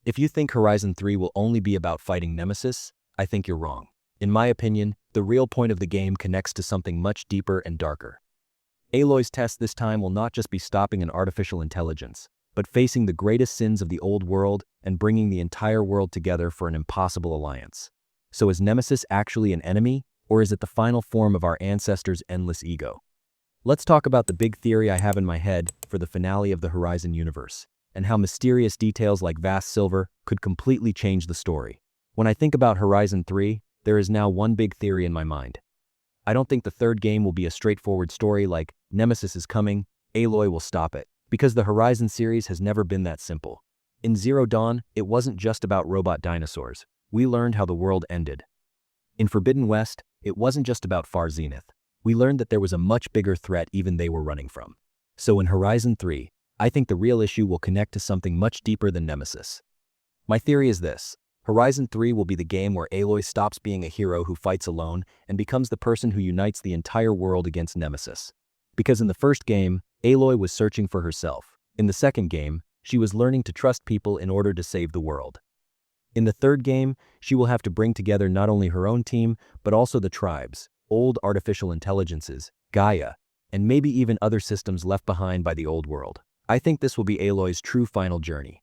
If you think Horizon 3 will only be about fighting Nemesis, I think you're wrong. In my opinion, the real point of the game connects to something much deeper and darker. Aloy's test this time will not just be stopping an artificial intelligence, but facing the greatest sins of the old world and bringing the entire world together for an impossible alliance. So is Nemesis actually an enemy, or is it the final form of our ancestors' endless ego? Let's talk about the big theory I have in my head for the finale of the Horizon universe, and how mysterious details like vast silver could completely change the story. When I think about Horizon 3, there is now one big theory in my mind. I don't think the third game will be a straightforward story like Nemesis is coming, Aloy will stop it, because the Horizon series has never been that simple. In Zero Dawn, it wasn't just about robot dinosaurs. We learned how the world ended. In Forbidden West, it wasn't just about Far Zenith. We learned that there was a much bigger threat even they were running from. So in Horizon 3, I think the real issue will connect to something much deeper than Nemesis. My theory is this. Horizon 3 will be the game where Aloy stops being a hero who fights alone and becomes the person who unites the entire world against Nemesis. Because in the first game, Aloy was searching for herself. In the second game, she was learning to trust people in order to save the world. In the third game, she will have to bring together not only her own team, but also the tribes, old artificial intelligences, Gaia, and maybe even other systems left behind by the old world. I think this will be Aloy's true final journey.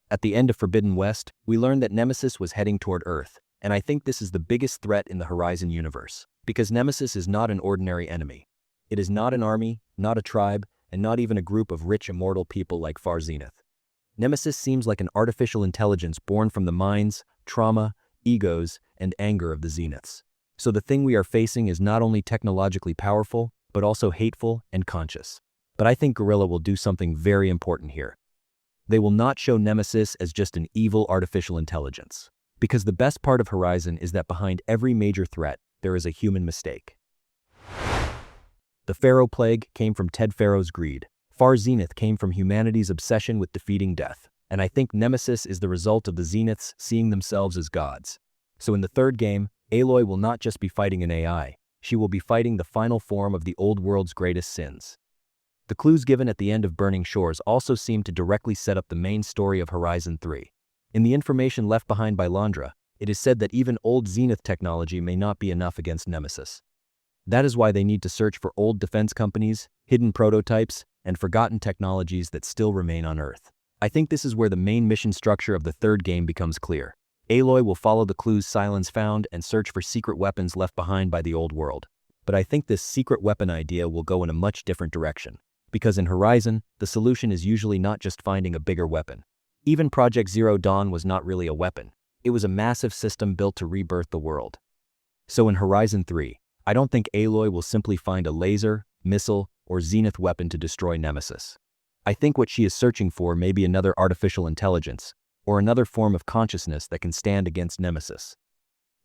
At the end of Forbidden West, we learned that Nemesis was heading toward Earth, and I think this is the biggest threat in the Horizon universe, because Nemesis is not an ordinary enemy. It is not an army, not a tribe, and not even a group of rich immortal people like Far Zenith. Nemesis seems like an artificial intelligence born from the minds, trauma, egos, and anger of the Zeniths. So the thing we are facing is not only technologically powerful, but also hateful and conscious. But I think Guerrilla will do something very important here. They will not show Nemesis as just an evil artificial intelligence. Because the best part of Horizon is that behind every major threat, there is a human mistake. The Pharaoh Plague came from Ted Pharaoh's greed. Far Zenith came from humanity's obsession with defeating death. And I think Nemesis is the result of the Zeniths seeing themselves as gods. So in the third game, Aloy will not just be fighting an AI. She will be fighting the final form of the old world's greatest sins. The clues given at the end of Burning Shores also seem to directly set up the main story of Horizon 3. In the information left behind by Landra, it is said that even old Zenith technology may not be enough against Nemesis. That is why they need to search for old defense companies, hidden prototypes, and forgotten technologies that still remain on Earth. I think this is where the main mission structure of the third game becomes clear. Aloy will follow the clues Sylens found and search for secret weapons left behind by the old world. But I think this secret weapon idea will go in a much different direction. Because in Horizon, the solution is usually not just finding a bigger weapon. Even Project Zero Dawn was not really a weapon. It was a massive system built to rebirth the world. So in Horizon 3, I don't think Aloy will simply find a laser, missile, or Zenith weapon to destroy Nemesis. I think what she is searching for may be another artificial intelligence, or another form of consciousness that can stand against Nemesis.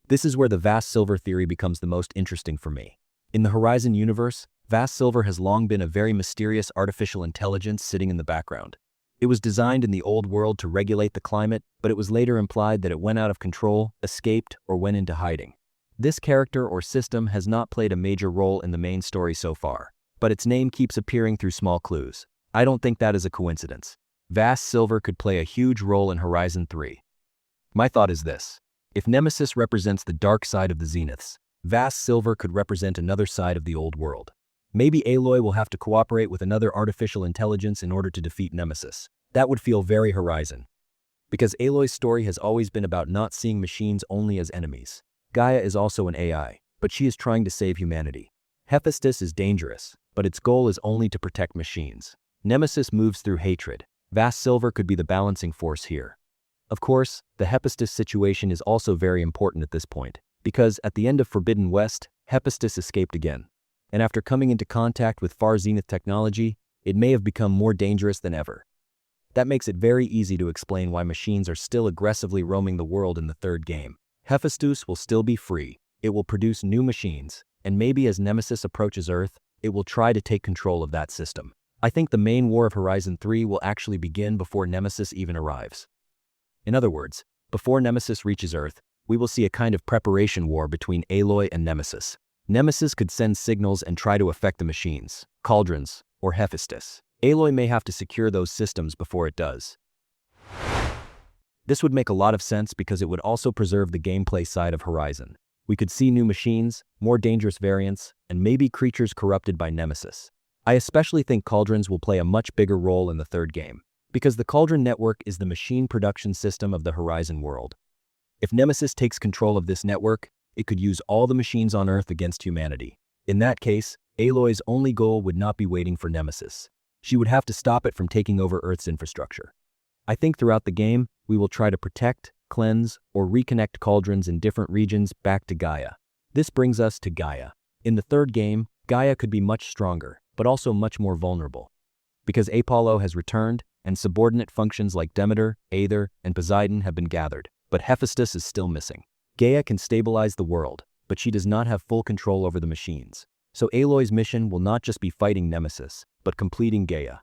This is where the vast silver theory becomes the most interesting for me. In the Horizon universe, vast silver has long been a very mysterious artificial intelligence sitting in the background. It was designed in the old world to regulate the climate, but it was later implied that it went out of control, escaped, or went into hiding. This character or system has not played a major role in the main story so far, but its name keeps appearing through small clues. I don't think that is a coincidence. Vast silver could play a huge role in Horizon 3. My thought is this. If Nemesis represents the dark side of the Zeniths, vast silver could represent another side of the old world. Maybe Aloy will have to cooperate with another artificial intelligence in order to defeat Nemesis. That would feel very Horizon. Because Aloy's story has always been about not seeing machines only as enemies. Gaia is also an AI, but she is trying to save humanity. Hephaestus is dangerous, but its goal is only to protect machines. Nemesis moves through hatred. Vast silver could be the balancing force here. Of course, the Hephaestus situation is also very important at this point, because at the end of Forbidden West, Hephaestus escaped again. And after coming into contact with Far Zenith technology, it may have become more dangerous than ever. That makes it very easy to explain why machines are still aggressively roaming the world in the third game. Hephaestus will still be free, it will produce new machines, and maybe as Nemesis approaches Earth, it will try to take control of that system. I think the main war of Horizon 3 will actually begin before Nemesis even arrives. In other words, before Nemesis reaches Earth, we will see a kind of preparation war between Aloy and Nemesis. Nemesis could send signals and try to affect the machines, cauldrons, or Hephaestus. Aloy may have to secure those systems before it does. This would make a lot of sense because it would also preserve the gameplay side of Horizon. We could see new machines, more dangerous variants, and maybe creatures corrupted by Nemesis. I especially think cauldrons will play a much bigger role in the third game, because the Cauldron Network is the machine production system of the Horizon world. If Nemesis takes control of this network, it could use all the machines on Earth against humanity. In that case, Aloy's only goal would not be waiting for Nemesis. She would have to stop it from taking over Earth's infrastructure. I think throughout the game, we will try to protect, cleanse, or reconnect cauldrons in different regions back to Gaia. This brings us to Gaia. In the third game, Gaia could be much stronger, but also much more vulnerable. Because Apollo has returned, and subordinate functions like Demeter, Aether, and Poseidon have been gathered, but Hephaestus is still missing. Gaia can stabilize the world, but she does not have full control over the machines. So Aloy's mission will not just be fighting Nemesis, but completing Gaia.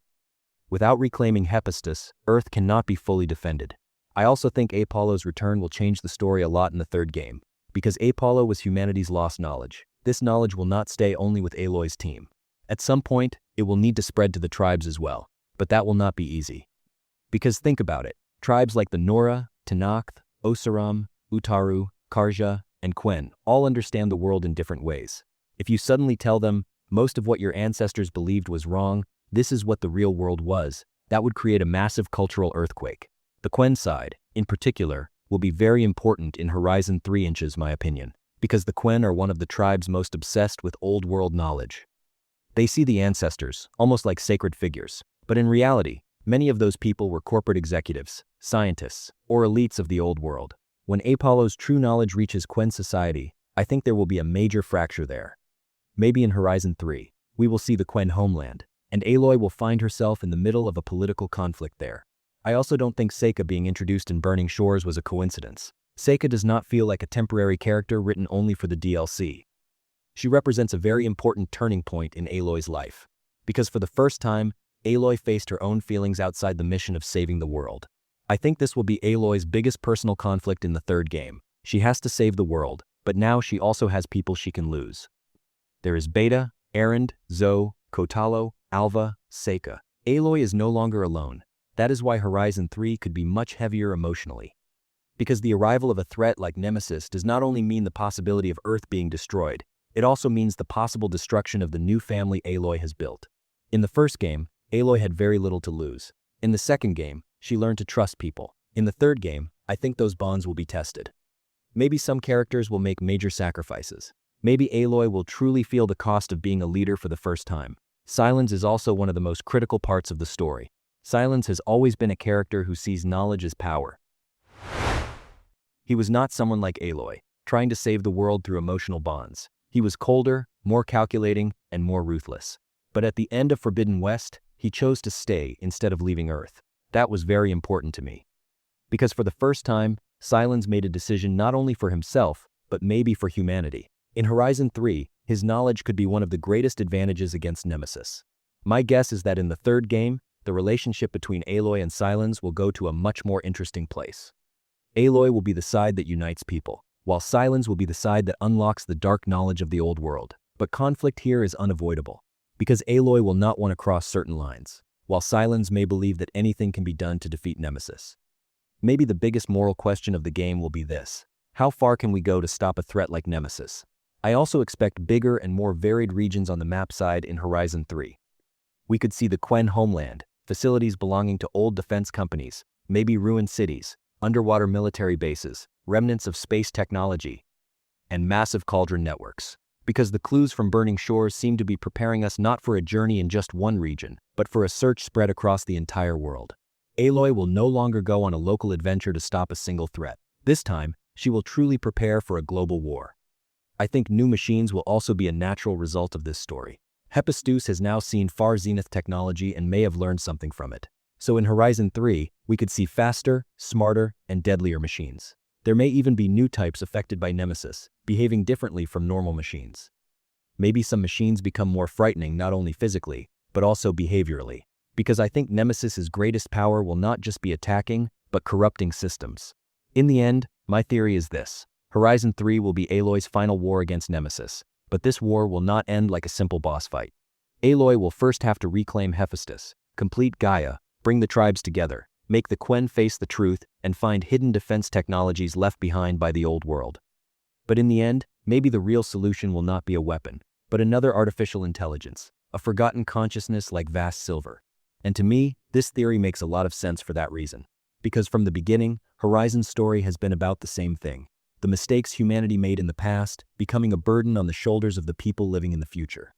Without reclaiming Hephaestus, Earth cannot be fully defended. I also think Apollo's return will change the story a lot in the third game, because Apollo was humanity's lost knowledge. This knowledge will not stay only with Aloy's team. At some point, it will need to spread to the tribes as well, but that will not be easy. Because think about it, tribes like the Nora, Tenakth, Oseram, Utaru, Karja, and Quen all understand the world in different ways. If you suddenly tell them, most of what your ancestors believed was wrong, this is what the real world was, that would create a massive cultural earthquake. The Quen side, in particular, will be very important in Horizon 3 inches, my opinion, because the Quen are one of the tribes most obsessed with old world knowledge. They see the ancestors, almost like sacred figures, but in reality, many of those people were corporate executives, scientists, or elites of the old world. When Apollo's true knowledge reaches Quen society, I think there will be a major fracture there. Maybe in Horizon 3, we will see the Quen homeland, and Aloy will find herself in the middle of a political conflict there. I also don't think Seika being introduced in Burning Shores was a coincidence. Seika does not feel like a temporary character written only for the DLC. She represents a very important turning point in Aloy's life, because for the first time, Aloy faced her own feelings outside the mission of saving the world. I think this will be Aloy's biggest personal conflict in the third game. She has to save the world, but now she also has people she can lose. There is Beta, Erend, Zoe, Kotalo, Alva, Seika. Aloy is no longer alone. That is why Horizon 3 could be much heavier emotionally. Because the arrival of a threat like Nemesis does not only mean the possibility of Earth being destroyed, it also means the possible destruction of the new family Aloy has built. In the first game, Aloy had very little to lose. In the second game, she learned to trust people. In the third game, I think those bonds will be tested. Maybe some characters will make major sacrifices. Maybe Aloy will truly feel the cost of being a leader for the first time. Sylens is also one of the most critical parts of the story. Sylens has always been a character who sees knowledge as power. He was not someone like Aloy, trying to save the world through emotional bonds. He was colder, more calculating, and more ruthless. But at the end of Forbidden West, he chose to stay instead of leaving Earth. That was very important to me. Because for the first time, Sylens made a decision not only for himself, but maybe for humanity. In Horizon 3, his knowledge could be one of the greatest advantages against Nemesis. My guess is that in the third game, the relationship between Aloy and Sylens will go to a much more interesting place. Aloy will be the side that unites people, while Sylens will be the side that unlocks the dark knowledge of the old world. But conflict here is unavoidable, because Aloy will not want to cross certain lines, while Sylens may believe that anything can be done to defeat Nemesis. Maybe the biggest moral question of the game will be this: how far can we go to stop a threat like Nemesis? I also expect bigger and more varied regions on the map side in Horizon 3. We could see the Quen homeland, facilities belonging to old defense companies, maybe ruined cities, underwater military bases, remnants of space technology, and massive cauldron networks. Because the clues from Burning Shores seem to be preparing us not for a journey in just one region, but for a search spread across the entire world. Aloy will no longer go on a local adventure to stop a single threat. This time, she will truly prepare for a global war. I think new machines will also be a natural result of this story. Hephaestus has now seen far zenith technology and may have learned something from it. So in Horizon 3, we could see faster, smarter, and deadlier machines. There may even be new types affected by Nemesis, behaving differently from normal machines. Maybe some machines become more frightening not only physically, but also behaviorally. Because I think Nemesis's greatest power will not just be attacking, but corrupting systems. In the end, my theory is this: Horizon 3 will be Aloy's final war against Nemesis, but this war will not end like a simple boss fight. Aloy will first have to reclaim Hephaestus, complete Gaia, bring the tribes together, make the Quen face the truth, and find hidden defense technologies left behind by the old world. But in the end, maybe the real solution will not be a weapon, but another artificial intelligence, a forgotten consciousness like vast silver. And to me, this theory makes a lot of sense for that reason. Because from the beginning, Horizon's story has been about the same thing. The mistakes humanity made in the past, becoming a burden on the shoulders of the people living in the future.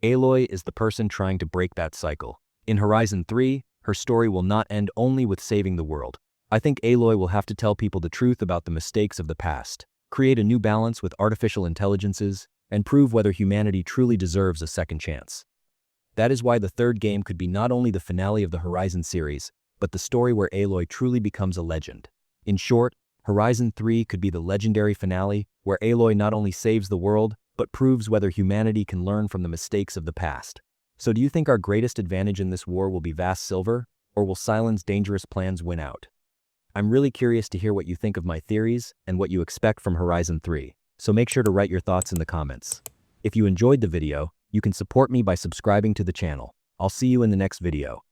Aloy is the person trying to break that cycle. In Horizon 3, her story will not end only with saving the world. I think Aloy will have to tell people the truth about the mistakes of the past, create a new balance with artificial intelligences, and prove whether humanity truly deserves a second chance. That is why the third game could be not only the finale of the Horizon series, but the story where Aloy truly becomes a legend. In short, Horizon 3 could be the legendary finale where Aloy not only saves the world, but proves whether humanity can learn from the mistakes of the past. So do you think our greatest advantage in this war will be vast silver, or will Silent's dangerous plans win out? I'm really curious to hear what you think of my theories and what you expect from Horizon 3, so make sure to write your thoughts in the comments. If you enjoyed the video, you can support me by subscribing to the channel. I'll see you in the next video.